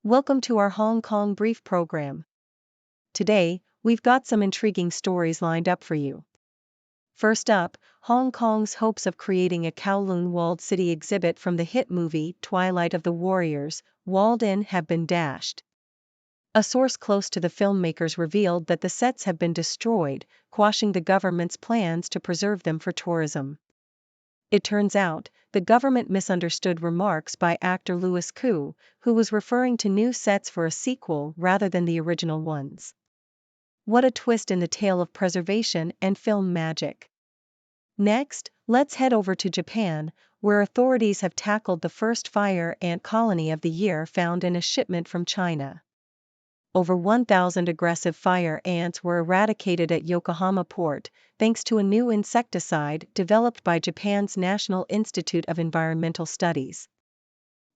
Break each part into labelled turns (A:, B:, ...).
A: Welcome to our Hong Kong Brief program. Today, we've got some intriguing stories lined up for you. First up, Hong Kong's hopes of creating a Kowloon walled city exhibit from the hit movie Twilight of the Warriors, walled in, have been dashed. A source close to the filmmakers revealed that the sets have been destroyed, quashing the government's plans to preserve them for tourism. It turns out, the government misunderstood remarks by actor Louis Koo, who was referring to new sets for a sequel rather than the original ones. What a twist in the tale of preservation and film magic. Next, let's head over to Japan, where authorities have tackled the first fire ant colony of the year found in a shipment from China. Over 1,000 aggressive fire ants were eradicated at Yokohama port, thanks to a new insecticide developed by Japan's National Institute of Environmental Studies.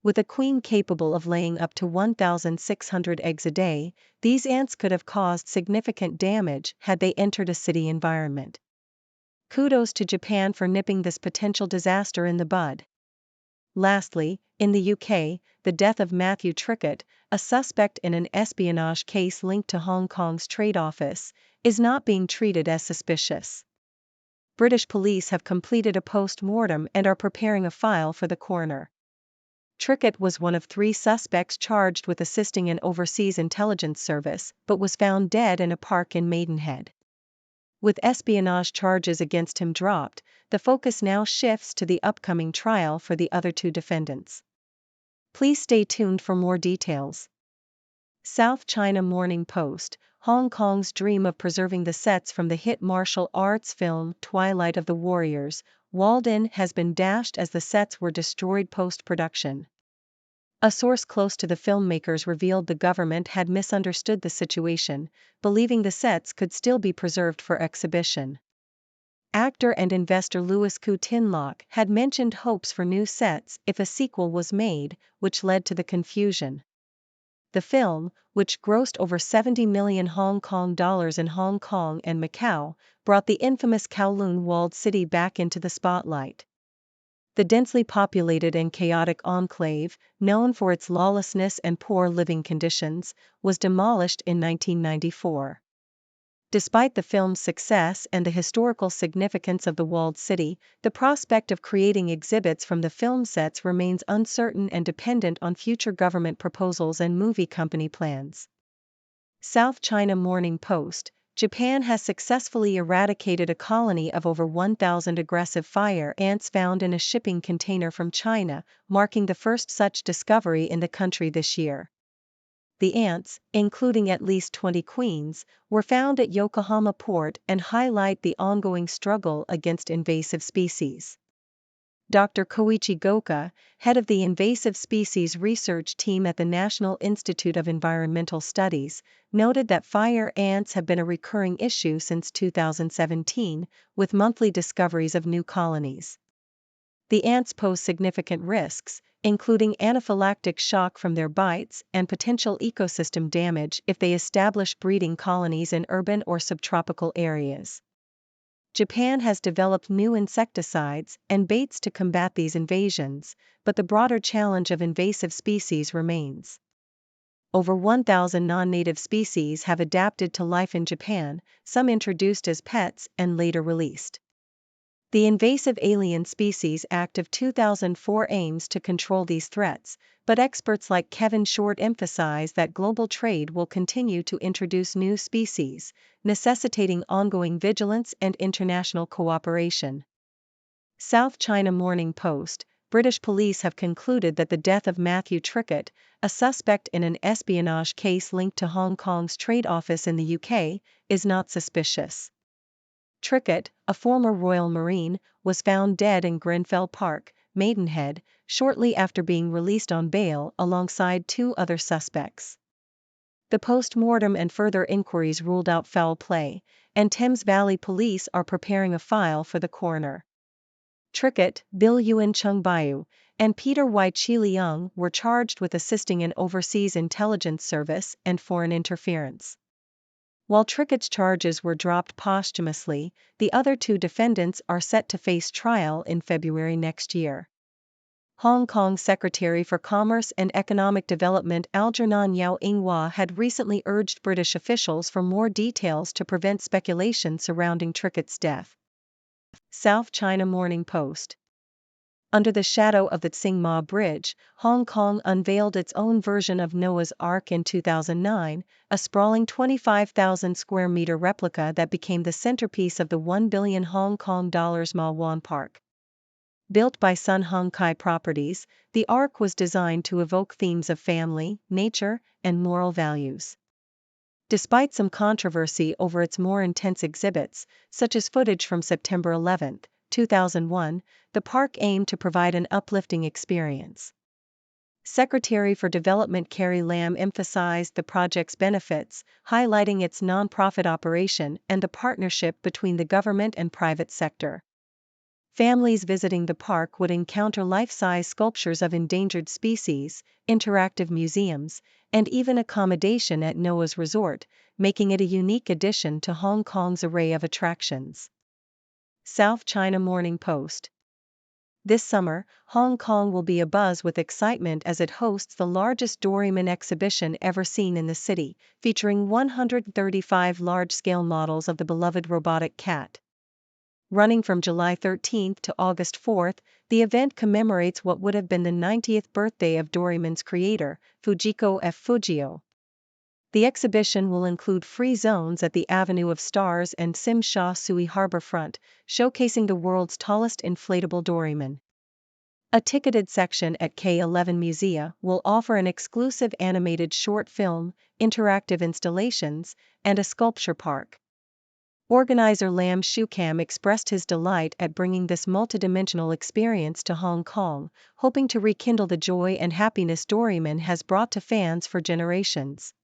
A: With a queen capable of laying up to 1,600 eggs a day, these ants could have caused significant damage had they entered a city environment. Kudos to Japan for nipping this potential disaster in the bud. Lastly, in the UK, the death of Matthew Trickett, a suspect in an espionage case linked to Hong Kong's trade office, is not being treated as suspicious. British police have completed a post-mortem and are preparing a file for the coroner. Trickett was one of 3 suspects charged with assisting an overseas intelligence service, but was found dead in a park in Maidenhead. With espionage charges against him dropped, the focus now shifts to the upcoming trial for the other 2 defendants. Please stay tuned for more details. South China Morning Post: Hong Kong's dream of preserving the sets from the hit martial arts film Twilight of the Warriors, walled in, has been dashed as the sets were destroyed post-production. A source close to the filmmakers revealed the government had misunderstood the situation, believing the sets could still be preserved for exhibition. Actor and investor Louis Koo Tin-Lock had mentioned hopes for new sets if a sequel was made, which led to the confusion. The film, which grossed over 70 million Hong Kong dollars in Hong Kong and Macau, brought the infamous Kowloon walled city back into the spotlight. The densely populated and chaotic enclave, known for its lawlessness and poor living conditions, was demolished in 1994. Despite the film's success and the historical significance of the walled city, the prospect of creating exhibits from the film sets remains uncertain and dependent on future government proposals and movie company plans. South China Morning Post: Japan has successfully eradicated a colony of over 1,000 aggressive fire ants found in a shipping container from China, marking the first such discovery in the country this year. The ants, including at least 20 queens, were found at Yokohama port and highlight the ongoing struggle against invasive species. Dr. Koichi Goka, head of the Invasive Species Research Team at the National Institute of Environmental Studies, noted that fire ants have been a recurring issue since 2017, with monthly discoveries of new colonies. The ants pose significant risks, including anaphylactic shock from their bites and potential ecosystem damage if they establish breeding colonies in urban or subtropical areas. Japan has developed new insecticides and baits to combat these invasions, but the broader challenge of invasive species remains. Over 1,000 non-native species have adapted to life in Japan, some introduced as pets and later released. The Invasive Alien Species Act of 2004 aims to control these threats, but experts like Kevin Short emphasize that global trade will continue to introduce new species, necessitating ongoing vigilance and international cooperation. South China Morning Post: British police have concluded that the death of Matthew Trickett, a suspect in an espionage case linked to Hong Kong's trade office in the UK, is not suspicious. Trickett, a former Royal Marine, was found dead in Grenfell Park, Maidenhead, shortly after being released on bail alongside 2 other suspects. The post-mortem and further inquiries ruled out foul play, and Thames Valley Police are preparing a file for the coroner. Trickett, Bill Yuan Chung Bayu, and Peter Y. Chi Leung were charged with assisting an overseas intelligence service and foreign interference. While Trickett's charges were dropped posthumously, the other 2 defendants are set to face trial in February next year. Hong Kong's Secretary for Commerce and Economic Development Algernon Yao Inghua had recently urged British officials for more details to prevent speculation surrounding Trickett's death. South China Morning Post. Under the shadow of the Tsing Ma Bridge, Hong Kong unveiled its own version of Noah's Ark in 2009, a sprawling 25,000 square meter replica that became the centerpiece of the 1 billion Hong Kong dollars Ma Wan Park. Built by Sun Hung Kai Properties, the Ark was designed to evoke themes of family, nature, and moral values. Despite some controversy over its more intense exhibits, such as footage from September 11, 2001, the park aimed to provide an uplifting experience. Secretary for Development Carrie Lam emphasized the project's benefits, highlighting its nonprofit operation and the partnership between the government and private sector. Families visiting the park would encounter life-size sculptures of endangered species, interactive museums, and even accommodation at Noah's Resort, making it a unique addition to Hong Kong's array of attractions. South China Morning Post. This summer, Hong Kong will be abuzz with excitement as it hosts the largest Doraemon exhibition ever seen in the city, featuring 135 large-scale models of the beloved robotic cat. Running from July 13 to August 4, the event commemorates what would have been the 90th birthday of Doraemon's creator, Fujiko F. Fujio. The exhibition will include free zones at the Avenue of Stars and Sim Sha Tsui Harbourfront, showcasing the world's tallest inflatable Doraemon. A ticketed section at K11 Musea will offer an exclusive animated short film, interactive installations, and a sculpture park. Organizer Lam Shukam expressed his delight at bringing this multidimensional experience to Hong Kong, hoping to rekindle the joy and happiness Doraemon has brought to fans for generations.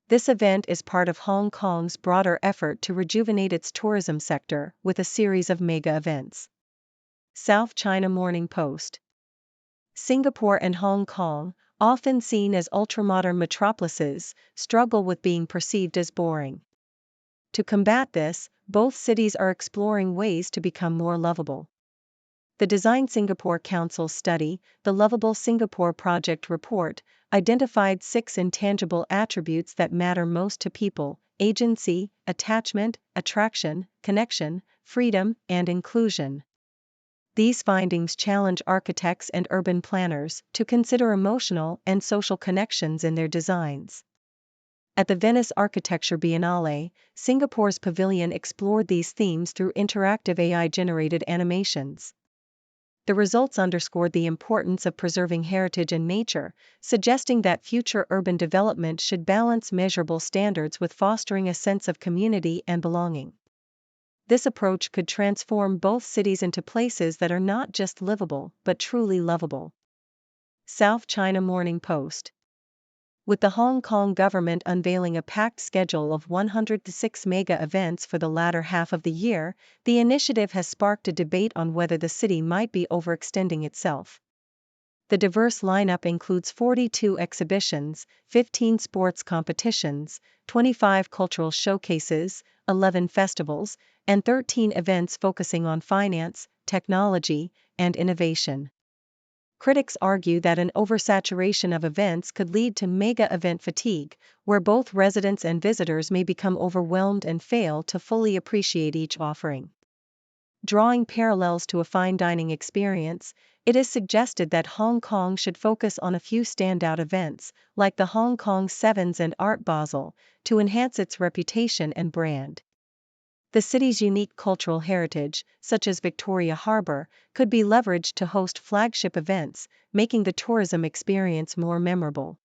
A: This event is part of Hong Kong's broader effort to rejuvenate its tourism sector with a series of mega events. South China Morning Post. Singapore and Hong Kong, often seen as ultramodern metropolises, struggle with being perceived as boring. To combat this, both cities are exploring ways to become more lovable. The Design Singapore Council's study, the Lovable Singapore Project report, identified 6 intangible attributes that matter most to people: agency, attachment, attraction, connection, freedom, and inclusion. These findings challenge architects and urban planners to consider emotional and social connections in their designs. At the Venice Architecture Biennale, Singapore's pavilion explored these themes through interactive AI-generated animations. The results underscored the importance of preserving heritage and nature, suggesting that future urban development should balance measurable standards with fostering a sense of community and belonging. This approach could transform both cities into places that are not just livable but truly lovable. South China Morning Post. With the Hong Kong government unveiling a packed schedule of 106 mega events for the latter half of the year, the initiative has sparked a debate on whether the city might be overextending itself. The diverse lineup includes 42 exhibitions, 15 sports competitions, 25 cultural showcases, 11 festivals, and 13 events focusing on finance, technology, and innovation. Critics argue that an oversaturation of events could lead to mega-event fatigue, where both residents and visitors may become overwhelmed and fail to fully appreciate each offering. Drawing parallels to a fine dining experience, it is suggested that Hong Kong should focus on a few standout events, like the Hong Kong Sevens and Art Basel, to enhance its reputation and brand. The city's unique cultural heritage, such as Victoria Harbour, could be leveraged to host flagship events, making the tourism experience more memorable.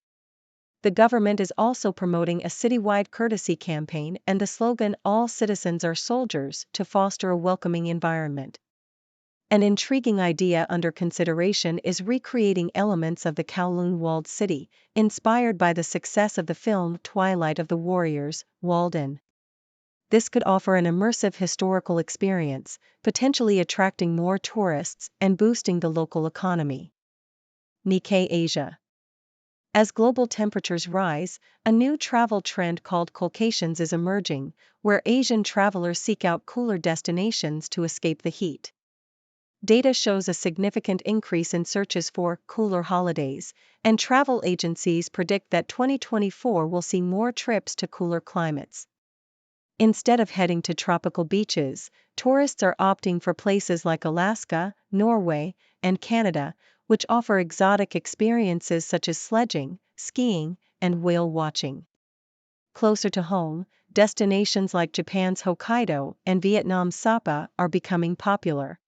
A: The government is also promoting a citywide courtesy campaign and the slogan "All citizens are soldiers" to foster a welcoming environment. An intriguing idea under consideration is recreating elements of the Kowloon walled city, inspired by the success of the film Twilight of the Warriors, Walled In. This could offer an immersive historical experience, potentially attracting more tourists and boosting the local economy. Nikkei Asia. As global temperatures rise, a new travel trend called coolcations is emerging, where Asian travelers seek out cooler destinations to escape the heat. Data shows a significant increase in searches for cooler holidays, and travel agencies predict that 2024 will see more trips to cooler climates. Instead of heading to tropical beaches, tourists are opting for places like Alaska, Norway, and Canada, which offer exotic experiences such as sledging, skiing, and whale watching. Closer to home, destinations like Japan's Hokkaido and Vietnam's Sapa are becoming popular.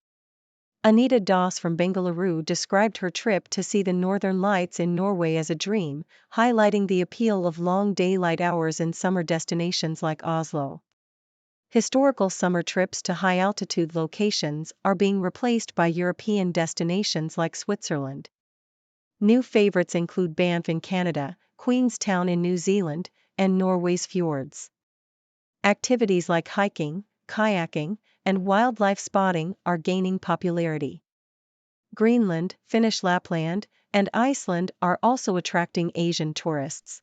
A: Anita Das from Bengaluru described her trip to see the northern lights in Norway as a dream, highlighting the appeal of long daylight hours in summer destinations like Oslo. Historical summer trips to high-altitude locations are being replaced by European destinations like Switzerland. New favorites include Banff in Canada, Queenstown in New Zealand, and Norway's fjords. Activities like hiking, kayaking, and wildlife spotting are gaining popularity. Greenland, Finnish Lapland, and Iceland are also attracting Asian tourists.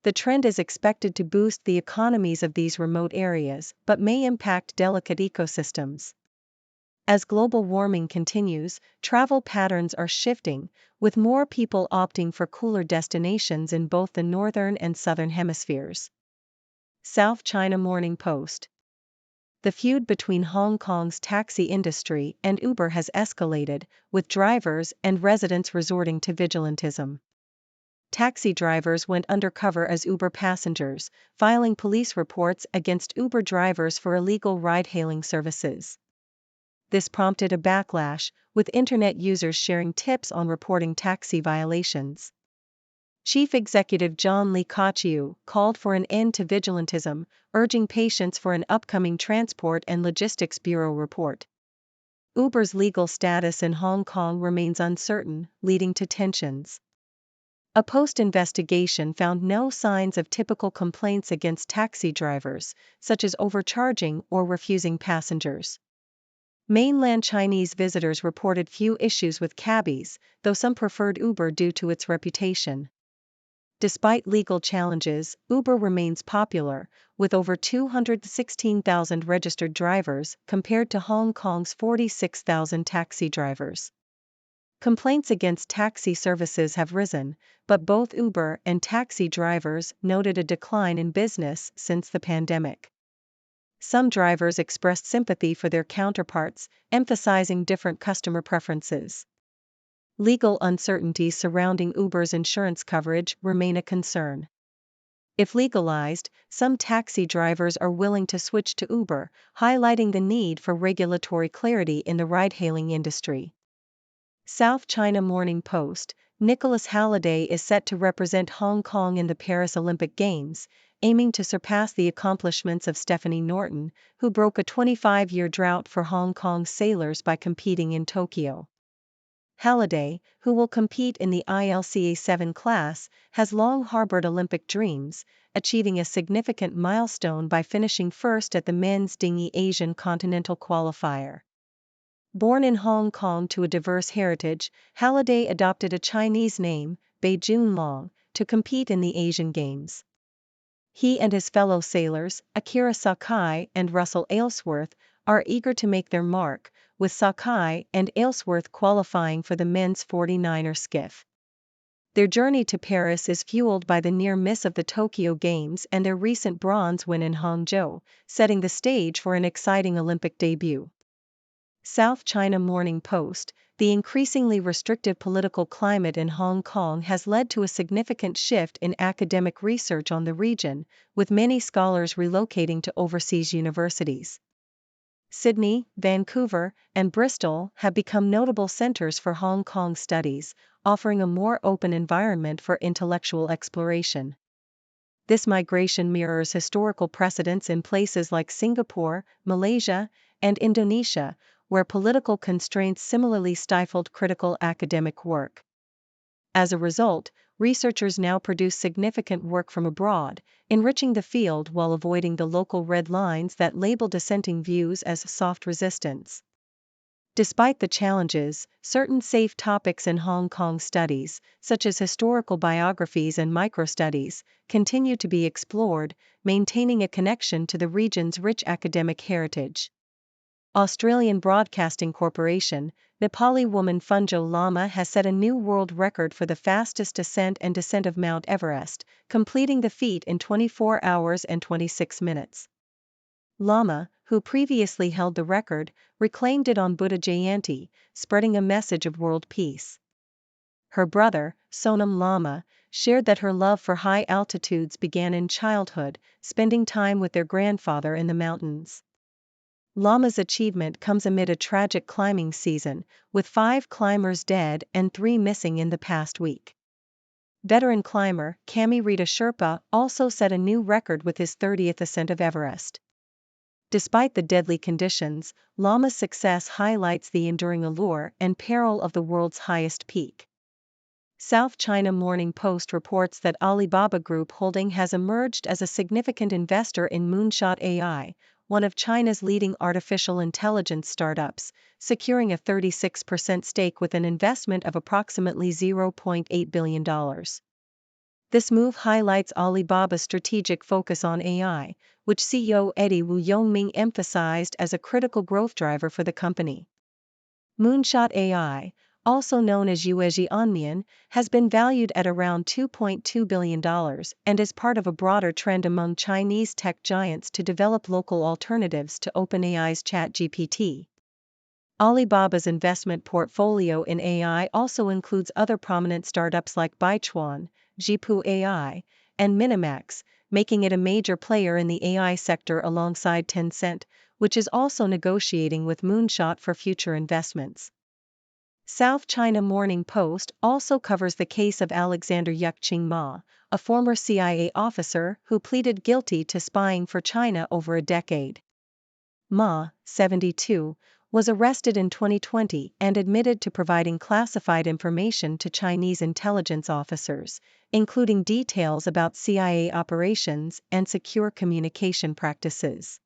A: The trend is expected to boost the economies of these remote areas but may impact delicate ecosystems. As global warming continues, travel patterns are shifting, with more people opting for cooler destinations in both the northern and southern hemispheres. South China Morning Post. The feud between Hong Kong's taxi industry and Uber has escalated, with drivers and residents resorting to vigilantism. Taxi drivers went undercover as Uber passengers, filing police reports against Uber drivers for illegal ride-hailing services. This prompted a backlash, with internet users sharing tips on reporting taxi violations. Chief Executive John Lee Kochiu called for an end to vigilantism, urging patience for an upcoming Transport and Logistics Bureau report. Uber's legal status in Hong Kong remains uncertain, leading to tensions. A post-investigation found no signs of typical complaints against taxi drivers, such as overcharging or refusing passengers. Mainland Chinese visitors reported few issues with cabbies, though some preferred Uber due to its reputation. Despite legal challenges, Uber remains popular, with over 216,000 registered drivers compared to Hong Kong's 46,000 taxi drivers. Complaints against taxi services have risen, but both Uber and taxi drivers noted a decline in business since the pandemic. Some drivers expressed sympathy for their counterparts, emphasizing different customer preferences. Legal uncertainties surrounding Uber's insurance coverage remain a concern. If legalized, some taxi drivers are willing to switch to Uber, highlighting the need for regulatory clarity in the ride-hailing industry. South China Morning Post. Nicholas Halliday is set to represent Hong Kong in the Paris Olympic Games, aiming to surpass the accomplishments of Stephanie Norton, who broke a 25-year drought for Hong Kong sailors by competing in Tokyo. Halliday, who will compete in the ILCA 7 class, has long harbored Olympic dreams, achieving a significant milestone by finishing first at the men's dinghy Asian Continental Qualifier. Born in Hong Kong to a diverse heritage, Halliday adopted a Chinese name, Bei Junlong, to compete in the Asian Games. He and his fellow sailors, Akira Sakai and Russell Aylesworth, are eager to make their mark, with Sakai and Aylesworth qualifying for the men's 49er skiff. Their journey to Paris is fueled by the near miss of the Tokyo Games and their recent bronze win in Hangzhou, setting the stage for an exciting Olympic debut. South China Morning Post. The increasingly restrictive political climate in Hong Kong has led to a significant shift in academic research on the region, with many scholars relocating to overseas universities. Sydney, Vancouver, and Bristol have become notable centers for Hong Kong studies, offering a more open environment for intellectual exploration. This migration mirrors historical precedents in places like Singapore, Malaysia, and Indonesia, where political constraints similarly stifled critical academic work. As a result, researchers now produce significant work from abroad, enriching the field while avoiding the local red lines that label dissenting views as soft resistance. Despite the challenges, certain safe topics in Hong Kong studies, such as historical biographies and microstudies, continue to be explored, maintaining a connection to the region's rich academic heritage. Australian Broadcasting Corporation, Nepali woman Funjo Lama has set a new world record for the fastest ascent and descent of Mount Everest, completing the feat in 24 hours and 26 minutes. Lama, who previously held the record, reclaimed it on Buddha Jayanti, spreading a message of world peace. Her brother, Sonam Lama, shared that her love for high altitudes began in childhood, spending time with their grandfather in the mountains. Lama's achievement comes amid a tragic climbing season, with 5 climbers dead and 3 missing in the past week. Veteran climber Kami Rita Sherpa also set a new record with his 30th ascent of Everest. Despite the deadly conditions, Lama's success highlights the enduring allure and peril of the world's highest peak. South China Morning Post reports that Alibaba Group Holding has emerged as a significant investor in Moonshot AI, one of China's leading artificial intelligence startups, securing a 36% stake with an investment of approximately $0.8 billion. This move highlights Alibaba's strategic focus on AI, which CEO Eddie Wu Yongming emphasized as a critical growth driver for the company. Moonshot AI, also known as Yuezhi Onmian, has been valued at around $2.2 billion and is part of a broader trend among Chinese tech giants to develop local alternatives to OpenAI's ChatGPT. Alibaba's investment portfolio in AI also includes other prominent startups like Baichuan, Jipu AI, and Minimax, making it a major player in the AI sector alongside Tencent, which is also negotiating with Moonshot for future investments. South China Morning Post also covers the case of Alexander Yuqing Ma, a former CIA officer who pleaded guilty to spying for China over a decade. Ma, 72, was arrested in 2020 and admitted to providing classified information to Chinese intelligence officers, including details about CIA operations and secure communication practices.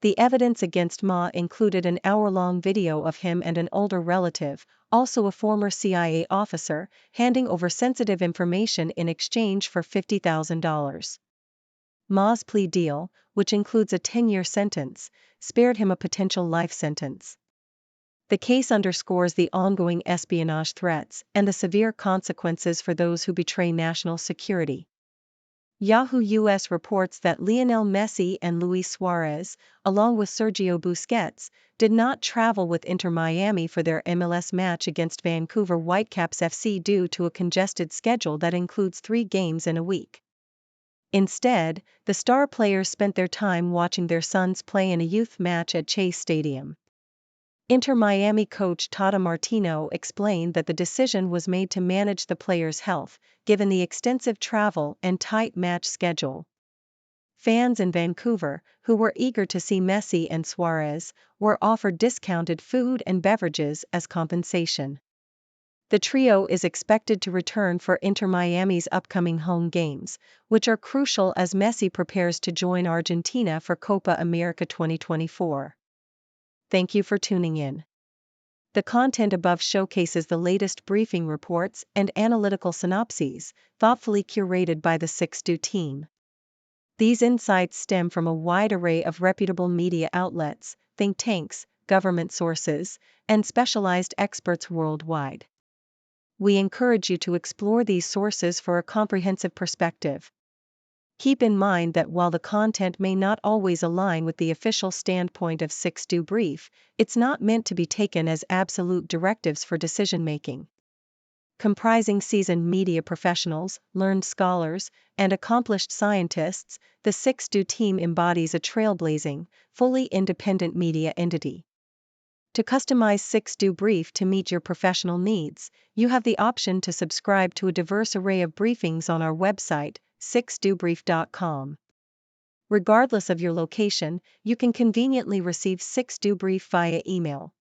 A: The evidence against Ma included an hour-long video of him and an older relative, also a former CIA officer, handing over sensitive information in exchange for $50,000. Ma's plea deal, which includes a 10-year sentence, spared him a potential life sentence. The case underscores the ongoing espionage threats and the severe consequences for those who betray national security. Yahoo US reports that Lionel Messi and Luis Suarez, along with Sergio Busquets, did not travel with Inter Miami for their MLS match against Vancouver Whitecaps FC due to a congested schedule that includes 3 games in a week. Instead, the star players spent their time watching their sons play in a youth match at Chase Stadium. Inter Miami coach Tata Martino explained that the decision was made to manage the players' health, given the extensive travel and tight match schedule. Fans in Vancouver, who were eager to see Messi and Suarez, were offered discounted food and beverages as compensation. The trio is expected to return for Inter Miami's upcoming home games, which are crucial as Messi prepares to join Argentina for Copa America 2024. Thank you for tuning in. The content above showcases the latest briefing reports and analytical synopses, thoughtfully curated by the 6Do team. These insights stem from a wide array of reputable media outlets, think tanks, government sources, and specialized experts worldwide. We encourage you to explore these sources for a comprehensive perspective. Keep in mind that while the content may not always align with the official standpoint of 6Do Brief, it's not meant to be taken as absolute directives for decision-making. Comprising seasoned media professionals, learned scholars, and accomplished scientists, the 6Do team embodies a trailblazing, fully independent media entity. To customize 6Do Brief to meet your professional needs, you have the option to subscribe to a diverse array of briefings on our website, 6dobrief.com. Regardless of your location, you can conveniently receive 6Do Brief via email.